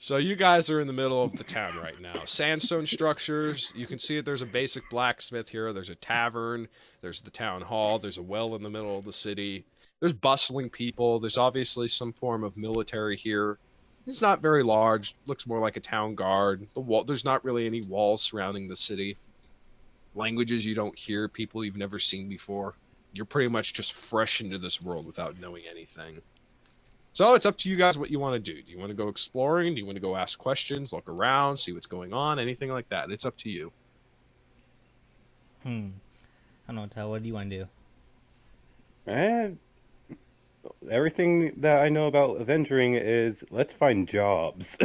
So you guys are in the middle of the town right now. Sandstone structures. You can see that there's a basic blacksmith here. There's a tavern. There's the town hall. There's a well in the middle of the city. There's bustling people. There's obviously some form of military here. It's not very large. Looks more like a town guard. There's not really any walls surrounding the city. Languages you don't hear. People you've never seen before. You're pretty much just fresh into this world without knowing anything. So it's up to you guys what you want to do. Do you want to go exploring? Do you want to go ask questions, look around, see what's going on, anything like that? It's up to you. I don't know, Tal. What do you want to do? And everything that I know about adventuring is let's find jobs.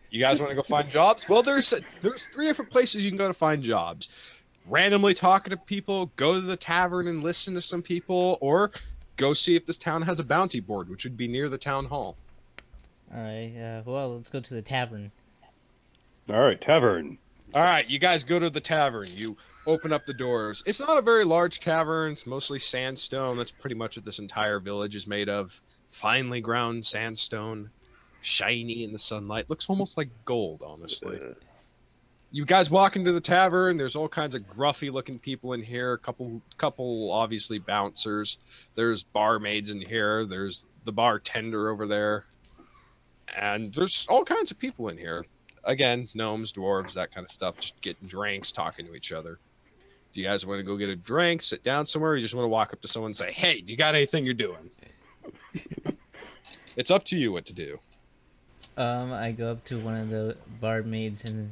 You guys want to go find jobs? Well, there's 3 different places you can go to find jobs. Randomly talking to people, go to the tavern and listen to some people, or go see if this town has a bounty board, which would be near the town hall. Alright, well, let's go to the tavern. All right, tavern. All right, you guys go to the tavern. You open up the doors. It's not a very large tavern. It's mostly sandstone. That's pretty much what this entire village is made of. Finely ground sandstone, shiny in the sunlight. Looks almost like gold, honestly. You guys walk into the tavern. There's all kinds of gruffy-looking people in here. Couple obviously bouncers. There's barmaids in here. There's the bartender over there, and there's all kinds of people in here. Again, gnomes, dwarves, that kind of stuff. Just getting drinks, talking to each other. Do you guys want to go get a drink, sit down somewhere, or you just want to walk up to someone and say, "Hey, do you got anything you're doing?" It's up to you what to do. I go up to one of the barmaids and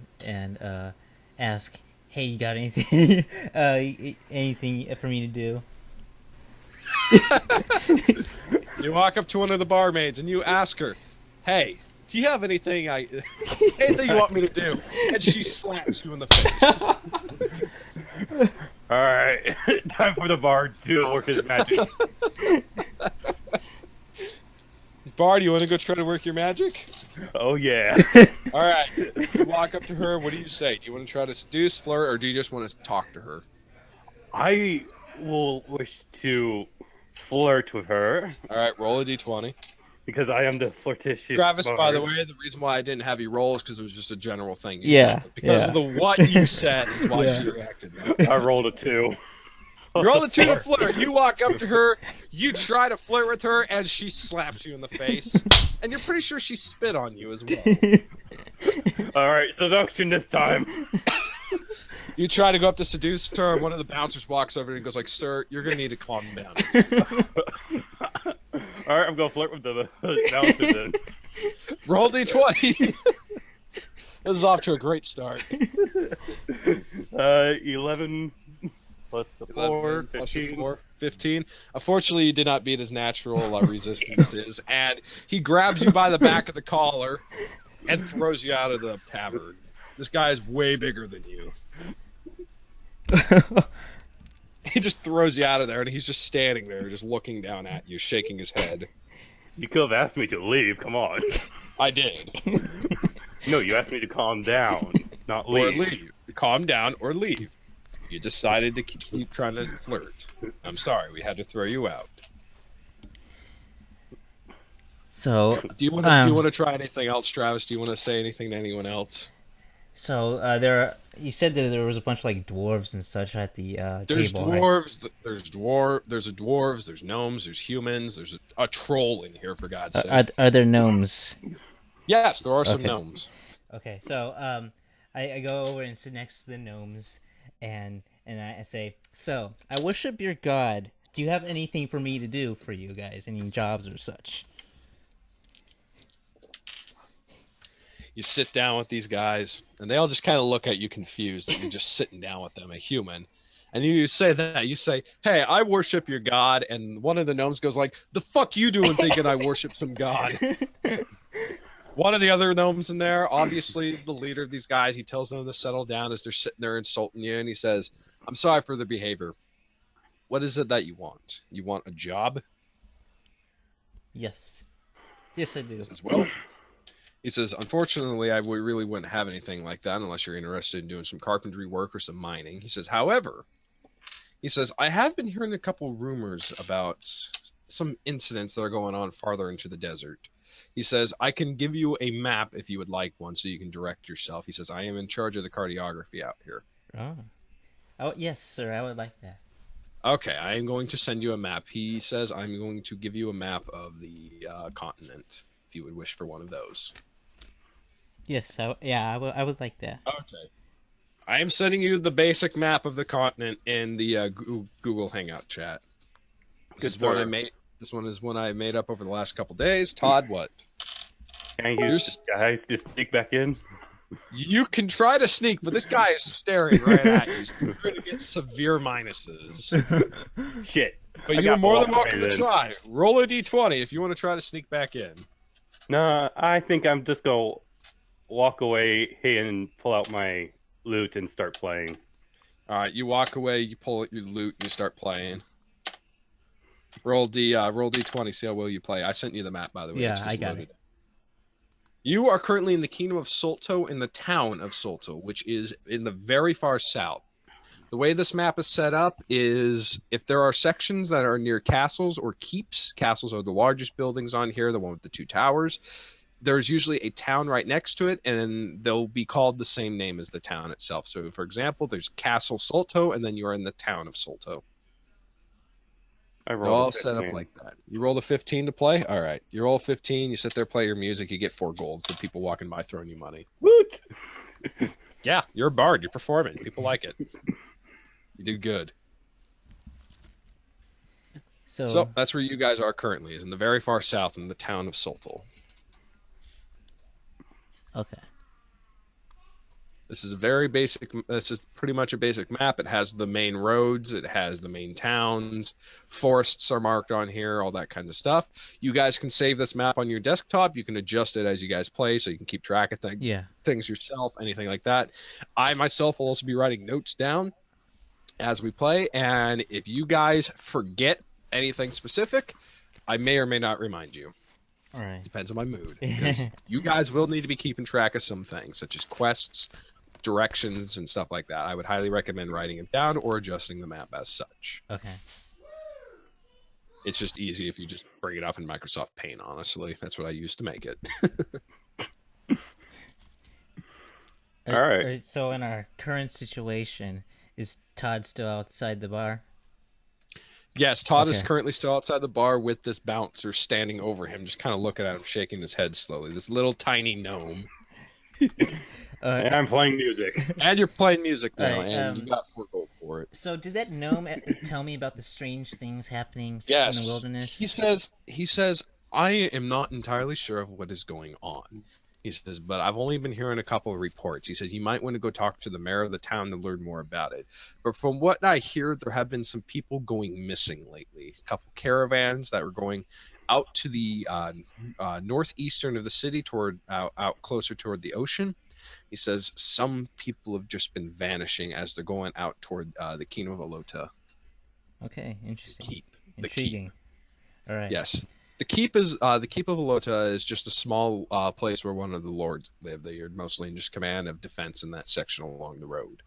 ask, "Hey, you got anything? Anything for me to do?" You walk up to one of the barmaids and you ask her, "Hey, do you have anything anything you want me to do?" And she slaps you in the face. All right, time for the bard to work his magic. Bard, you want to go try to work your magic? Oh yeah. All right. You walk up to her. What do you say? Do you want to try to seduce, flirt, or do you just want to talk to her? I will wish to flirt with her All right. Roll a d20. because I am the flirtatious Travis, bard. by the way, the reason why I didn't have you roll is because it was just a general thing. Yeah, Because yeah. of the what you said is why Yeah. she reacted. That way. I rolled a 2. You roll the 2 to flirt. You walk up to her, you try to flirt with her, and she slaps you in the face. And you're pretty sure she spit on you as well. All right, seduction this time. You try to go up to seduce her, and one of the bouncers walks over and goes like, "Sir, you're going to need to calm down." All right, I'm gonna flirt with the bouncer then. Roll d20. This is off to a great start. 11 plus the 4, plus your 15. 4, 15. Unfortunately, you did not beat his natural resistance is, and he grabs you by the back of the collar and throws you out of the tavern. This guy is way bigger than you. He just throws you out of there, and he's just standing there, just looking down at you, shaking his head. You could have asked me to leave. Come on. I did. No, you asked me to calm down, not Or leave. leave. Calm down or leave. You decided to keep trying to flirt. I'm sorry, we had to throw you out. So, Do you want to try anything else, Travis? Do you want to say anything to anyone else? you said that there was a bunch of like dwarves and such at the There's table. Right? dwarves. There's dwarves. There's gnomes. There's humans. There's a troll in here, for God's sake. Are there gnomes? Yes, there are some Okay. gnomes. Okay, so I go over and sit next to the gnomes, and I say, "So I worship your god. Do you have anything for me to do for you guys? Any jobs or such?" You sit down with these guys, and they all just kind of look at you confused that you're just sitting down with them, a human. And you say that. You say, "Hey, I worship your god." And one of the gnomes goes like, "The fuck you doing thinking I worship some god?" One of the other gnomes in there, obviously the leader of these guys, he tells them to settle down as they're sitting there insulting you, and he says, "I'm sorry for their behavior. What is it that you want? You want a job?" Yes, yes, I do. He says, "Well," he says, "unfortunately, we really wouldn't have anything like that unless you're interested in doing some carpentry work or some mining." He says, "However," he says, "I have been hearing a couple rumors about some incidents that are going on farther into the desert. He says, I can give you a map if you would like one so you can direct yourself. He says, I am in charge of the cartography out here. Oh, yes, sir. I would like that. Okay, I am going to send you a map. He says, I'm going to give you a map of the continent if you would wish for one of those. Yes, I would like that. Okay. I am sending you the basic map of the continent in the Google Hangout chat. This one is one I made up over the last couple days. Todd, what? Can I use this guys to sneak back in? You can try to sneak, but this guy is staring right at you. So you're going to get severe minuses. Shit. But you're more than welcome to try. Roll a d20 if you want to try to sneak back in. Nah, I think I'm just going to walk away and pull out my loot and start playing. All right, you walk away, you pull out your loot, and you start playing. Roll d20, see how well you play. I sent you the map, by the way. Yeah, I got it. You are currently in the Kingdom of Solto, in the town of Solto, which is in the very far south. The way this map is set up is if there are sections that are near castles or keeps, castles are the largest buildings on here, the one with the 2 towers, there's usually a town right next to it, and they'll be called the same name as the town itself. So, for example, there's Castle Solto, and then you are in the town of Solto. They're all set up like that. You roll a 15 to play? All right. You roll 15, you sit there, play your music, you get 4 gold for people walking by throwing you money. Woot! Yeah, you're a bard. You're performing. People like it. You do good. So that's where you guys are currently, is in the very far south in the town of Solto. Okay. This is pretty much a basic map. It has the main roads, it has the main towns, forests are marked on here, all that kind of stuff. You guys can save this map on your desktop. You can adjust it as you guys play, so you can keep track of things yourself, anything like that. I myself will also be writing notes down as we play, and if you guys forget anything specific, I may or may not remind you. All right. Depends on my mood. Because you guys will need to be keeping track of some things, such as quests, directions, and stuff like that. I would highly recommend writing it down or adjusting the map as such. Okay. It's just easy if you just bring it up in Microsoft Paint, honestly. That's what I use to make it. All right. So in our current situation, is Todd still outside the bar? Yes, Todd is currently still outside the bar with this bouncer standing over him, just kind of looking at him, shaking his head slowly. This little tiny gnome. And I'm playing music. And you're playing music now, right, and you got 4 gold for it. So did that gnome tell me about the strange things happening in the wilderness? He says, I am not entirely sure of what is going on. He says, but I've only been hearing a couple of reports. He says, you might want to go talk to the mayor of the town to learn more about it. But from what I hear, there have been some people going missing lately. A couple caravans that were going out to the northeastern of the city, out closer toward the ocean. He says some people have just been vanishing as they're going out toward the Kingdom of Alota. Okay, interesting. Keep. Intriguing. Keep. All right. Yes. The keep of Alota is just a small place where one of the lords live. They are mostly in just command of defense in that section along the road.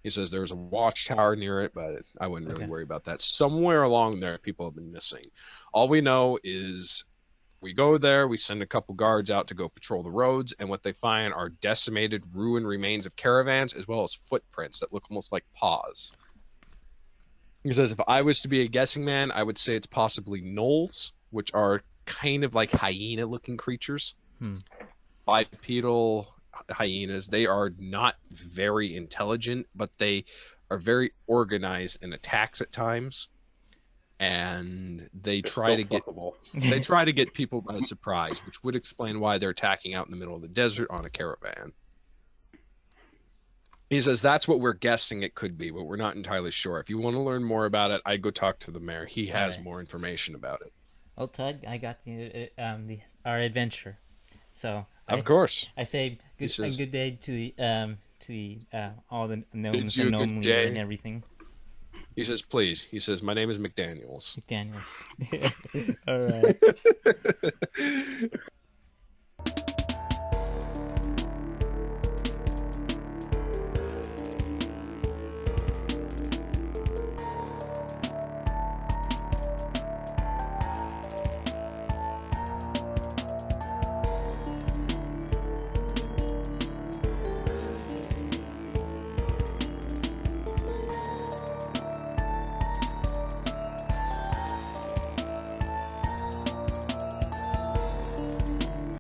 He says there's a watchtower near it, but I wouldn't really worry about that. Somewhere along there, people have been missing. All we know is we go there, we send a couple guards out to go patrol the roads, and what they find are decimated, ruined remains of caravans, as well as footprints that look almost like paws. He says if I was to be a guessing man, I would say it's possibly gnolls, which are kind of like hyena-looking creatures. Bipedal hyenas. They are not very intelligent, but they are very organized in attacks at times. And they try to get people by surprise, which would explain why they're attacking out in the middle of the desert on a caravan. He says that's what we're guessing it could be, but we're not entirely sure. If you want to learn more about it, I'd go talk to the mayor. He has more information about it. Well, Todd, I got our adventure. So of course, I say good day to all the gnomes and gnome leader and everything. He says, please. He says, my name is McDaniels. All right.